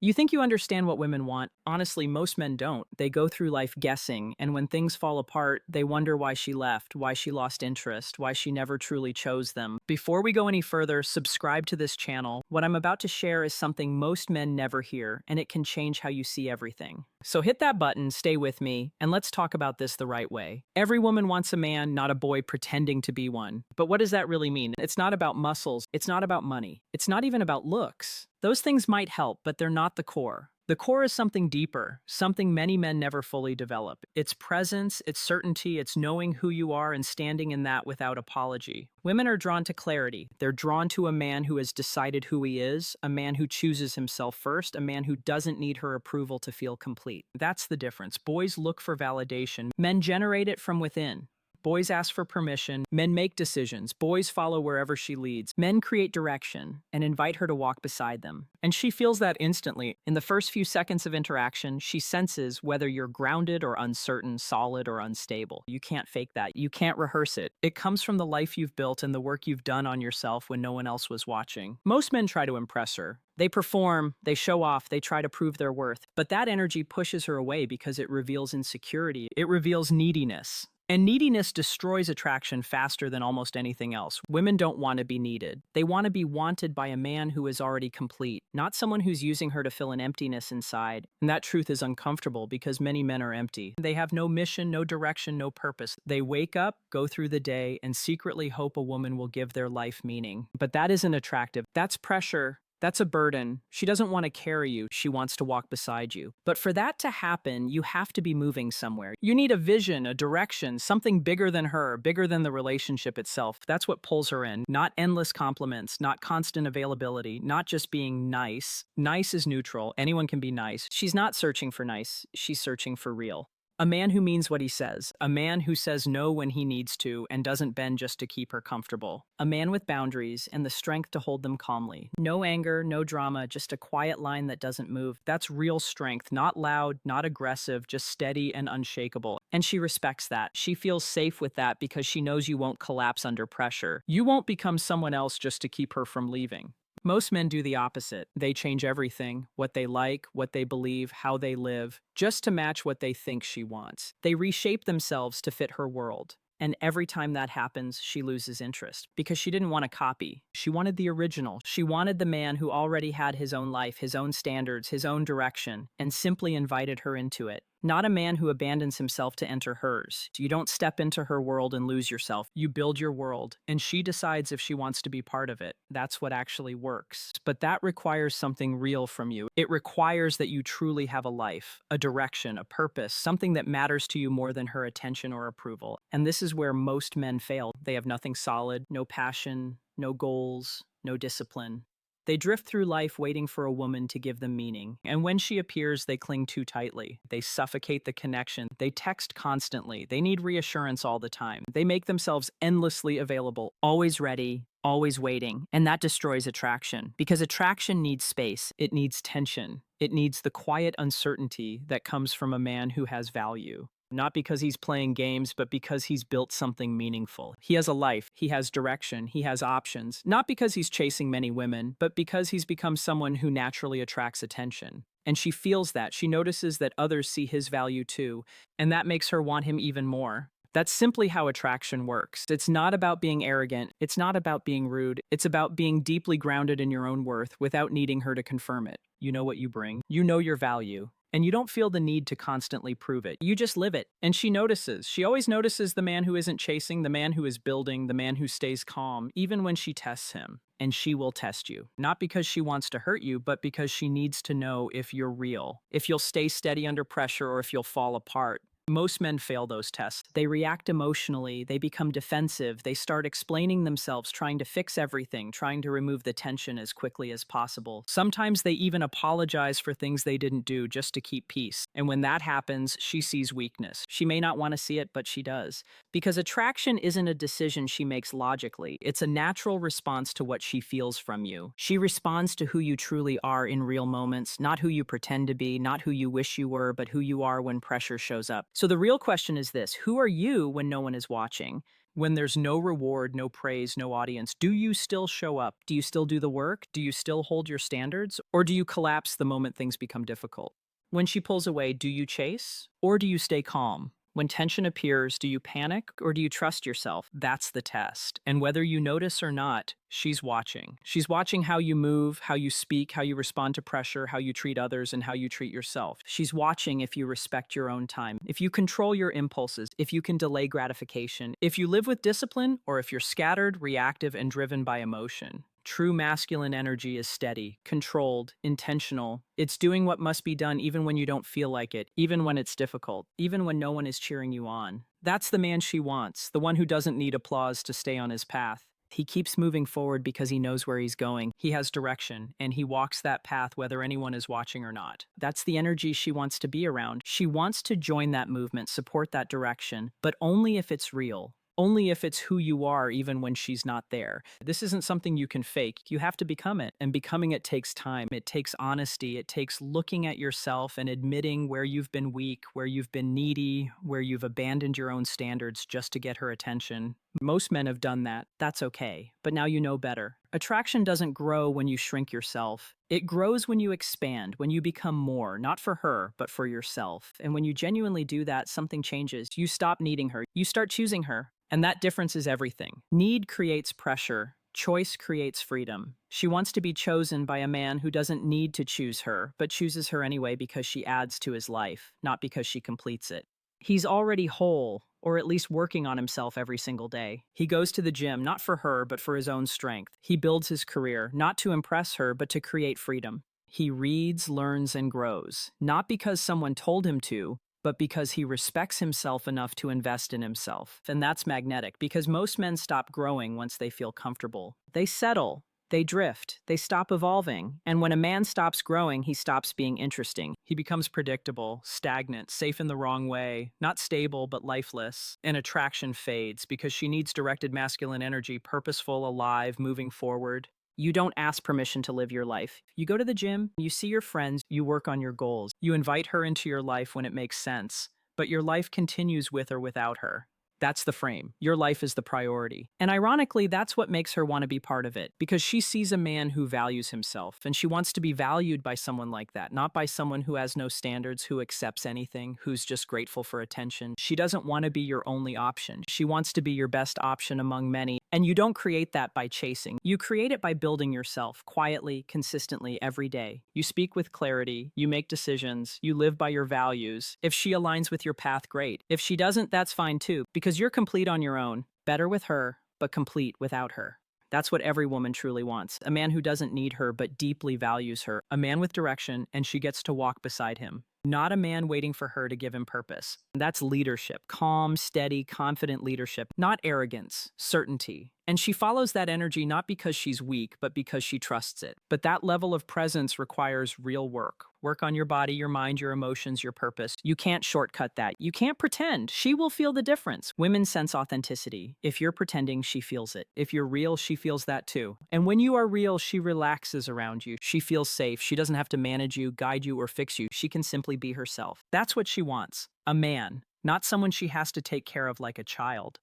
You think you understand what women want. Honestly, most men don't. They go through life guessing, and when things fall apart, they wonder why she left, why she lost interest, why she never truly chose them. Before we go any further, subscribe to this channel. What I'm about to share is something most men never hear, and it can change how you see everything. So hit that button, stay with me, and let's talk about this the right way. Every woman wants a man, not a boy pretending to be one. But what does that really mean? It's not about muscles, it's not about money, it's not even about looks. Those things might help, but they're not the core. The core is something deeper, something many men never fully develop. It's presence, it's certainty, it's knowing who you are and standing in that without apology. Women are drawn to clarity. They're drawn to a man who has decided who he is, a man who chooses himself first, a man who doesn't need her approval to feel complete. That's the difference. Boys look for validation. Men generate it from within. Boys ask for permission, men make decisions, boys follow wherever she leads. Men create direction and invite her to walk beside them. And she feels that instantly. In the first few seconds of interaction, she senses whether you're grounded or uncertain, solid or unstable. You can't fake that. You can't rehearse it. It comes from the life you've built and the work you've done on yourself when no one else was watching. Most men try to impress her. They perform, they show off, they try to prove their worth. But that energy pushes her away because it reveals insecurity. It reveals neediness. And neediness destroys attraction faster than almost anything else. Women don't want to be needed. They want to be wanted by a man who is already complete, not someone who's using her to fill an emptiness inside. And that truth is uncomfortable because many men are empty. They have no mission, no direction, no purpose. They wake up, go through the day, and secretly hope a woman will give their life meaning. But that isn't attractive. That's pressure. That's a burden. She doesn't want to carry you. She wants to walk beside you. But for that to happen, you have to be moving somewhere. You need a vision, a direction, something bigger than her, bigger than the relationship itself. That's what pulls her in. Not endless compliments, not constant availability, not just being nice. Nice is neutral. Anyone can be nice. She's not searching for nice. She's searching for real. A man who means what he says. A man who says no when he needs to and doesn't bend just to keep her comfortable. A man with boundaries and the strength to hold them calmly. No anger, no drama, just a quiet line that doesn't move. That's real strength, not loud, not aggressive, just steady and unshakable. And she respects that. She feels safe with that because she knows you won't collapse under pressure. You won't become someone else just to keep her from leaving. Most men do the opposite. They change everything, what they like, what they believe, how they live, just to match what they think she wants. They reshape themselves to fit her world. And every time that happens, she loses interest because she didn't want a copy. She wanted the original. She wanted the man who already had his own life, his own standards, his own direction, and simply invited her into it. Not a man who abandons himself to enter hers. You don't step into her world and lose yourself. You build your world, and she decides if she wants to be part of it. That's what actually works. But that requires something real from you. It requires that you truly have a life, a direction, a purpose, something that matters to you more than her attention or approval. And this is where most men fail. They have nothing solid, no passion, no goals, no discipline. They drift through life waiting for a woman to give them meaning, and when she appears, they cling too tightly. They suffocate the connection. They text constantly. They need reassurance all the time. They make themselves endlessly available, always ready, always waiting, and that destroys attraction. Because attraction needs space. It needs tension. It needs the quiet uncertainty that comes from a man who has value. Not because he's playing games, but because he's built something meaningful. He has a life, he has direction, he has options. Not because he's chasing many women, but because he's become someone who naturally attracts attention. And she feels that. She notices that others see his value too, and that makes her want him even more. That's simply how attraction works. It's not about being arrogant. It's not about being rude. It's about being deeply grounded in your own worth without needing her to confirm it. You know what you bring. You know your value. And you don't feel the need to constantly prove it. You just live it. And she notices. She always notices the man who isn't chasing, the man who is building, the man who stays calm, even when she tests him. And she will test you. Not because she wants to hurt you, but because she needs to know if you're real, if you'll stay steady under pressure, or if you'll fall apart. Most men fail those tests. They react emotionally, they become defensive, they start explaining themselves, trying to fix everything, trying to remove the tension as quickly as possible. Sometimes they even apologize for things they didn't do just to keep peace. And when that happens, she sees weakness. She may not want to see it, but she does. Because attraction isn't a decision she makes logically. It's a natural response to what she feels from you. She responds to who you truly are in real moments, not who you pretend to be, not who you wish you were, but who you are when pressure shows up. So the real question is this: who are you when no one is watching? When there's no reward, no praise, no audience, do you still show up? Do you still do the work? Do you still hold your standards? Or do you collapse the moment things become difficult? When she pulls away, do you chase? Or do you stay calm? When tension appears, do you panic or do you trust yourself? That's the test. And whether you notice or not, she's watching. She's watching how you move, how you speak, how you respond to pressure, how you treat others, and how you treat yourself. She's watching if you respect your own time, if you control your impulses, if you can delay gratification, if you live with discipline, or if you're scattered, reactive, and driven by emotion. True masculine energy is steady, controlled, intentional. It's doing what must be done even when you don't feel like it, even when it's difficult, even when no one is cheering you on. That's the man she wants, the one who doesn't need applause to stay on his path. He keeps moving forward because he knows where he's going. He has direction, and he walks that path whether anyone is watching or not. That's the energy she wants to be around. She wants to join that movement, support that direction, but only if it's real. Only if it's who you are, even when she's not there. This isn't something you can fake. You have to become it. And becoming it takes time. It takes honesty. It takes looking at yourself and admitting where you've been weak, where you've been needy, where you've abandoned your own standards just to get her attention. Most men have done that. That's okay. But now you know better. Attraction doesn't grow when you shrink yourself. It grows when you expand, when you become more, not for her, but for yourself. And when you genuinely do that, something changes. You stop needing her. You start choosing her. And that difference is everything. Need creates pressure. Choice creates freedom. She wants to be chosen by a man who doesn't need to choose her, but chooses her anyway because she adds to his life, not because she completes it. He's already whole, or at least working on himself every single day. He goes to the gym, not for her, but for his own strength. He builds his career, not to impress her, but to create freedom. He reads, learns, and grows, not because someone told him to, but because he respects himself enough to invest in himself. And that's magnetic, because most men stop growing once they feel comfortable. They settle. They drift. They stop evolving. And when a man stops growing, he stops being interesting. He becomes predictable, stagnant, safe in the wrong way, not stable, but lifeless. And attraction fades because she needs directed masculine energy, purposeful, alive, moving forward. You don't ask permission to live your life. You go to the gym, you see your friends, you work on your goals. You invite her into your life when it makes sense, but your life continues with or without her. That's the frame. Your life is the priority. And ironically, that's what makes her want to be part of it, because she sees a man who values himself, and she wants to be valued by someone like that, not by someone who has no standards, who accepts anything, who's just grateful for attention. She doesn't want to be your only option. She wants to be your best option among many, and you don't create that by chasing. You create it by building yourself, quietly, consistently, every day. You speak with clarity, you make decisions, you live by your values. If she aligns with your path, great. If she doesn't, that's fine too, because you're complete on your own, better with her, but complete without her. That's what every woman truly wants. A man who doesn't need her, but deeply values her. A man with direction, and she gets to walk beside him. Not a man waiting for her to give him purpose. That's leadership. Calm, steady, confident leadership. Not arrogance, certainty. And she follows that energy not because she's weak, but because she trusts it. But that level of presence requires real work. Work on your body, your mind, your emotions, your purpose. You can't shortcut that. You can't pretend. She will feel the difference. Women sense authenticity. If you're pretending, she feels it. If you're real, she feels that too. And when you are real, she relaxes around you. She feels safe. She doesn't have to manage you, guide you, or fix you. She can simply be herself. That's what she wants. A man, not someone she has to take care of like a child.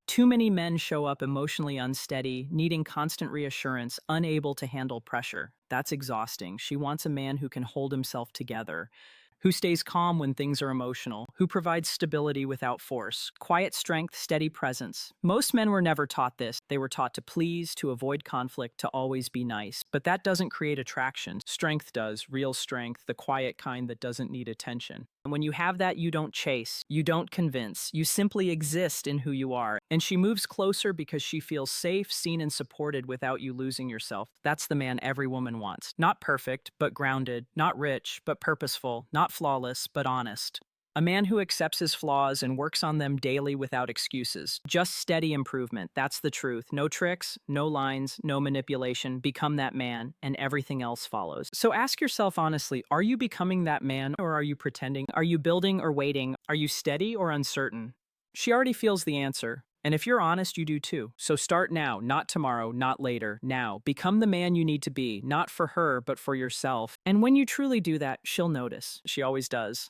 Too many men show up emotionally unsteady, needing constant reassurance, unable to handle pressure. That's exhausting. She wants a man who can hold himself together, who stays calm when things are emotional, who provides stability without force, quiet strength, steady presence. Most men were never taught this. They were taught to please, to avoid conflict, to always be nice. But that doesn't create attraction. Strength does, real strength, the quiet kind that doesn't need attention. And when you have that, you don't chase, you don't convince, you simply exist in who you are. And she moves closer because she feels safe, seen, and supported without you losing yourself. That's the man every woman wants. Not perfect, but grounded. Not rich, but purposeful. Not flawless, but honest. A man who accepts his flaws and works on them daily without excuses. Just steady improvement. That's the truth. No tricks, no lines, no manipulation. Become that man, and everything else follows. So ask yourself honestly, are you becoming that man, or are you pretending? Are you building or waiting? Are you steady or uncertain? She already feels the answer. And if you're honest, you do too. So start now, not tomorrow, not later, now. Become the man you need to be, not for her, but for yourself. And when you truly do that, she'll notice. She always does.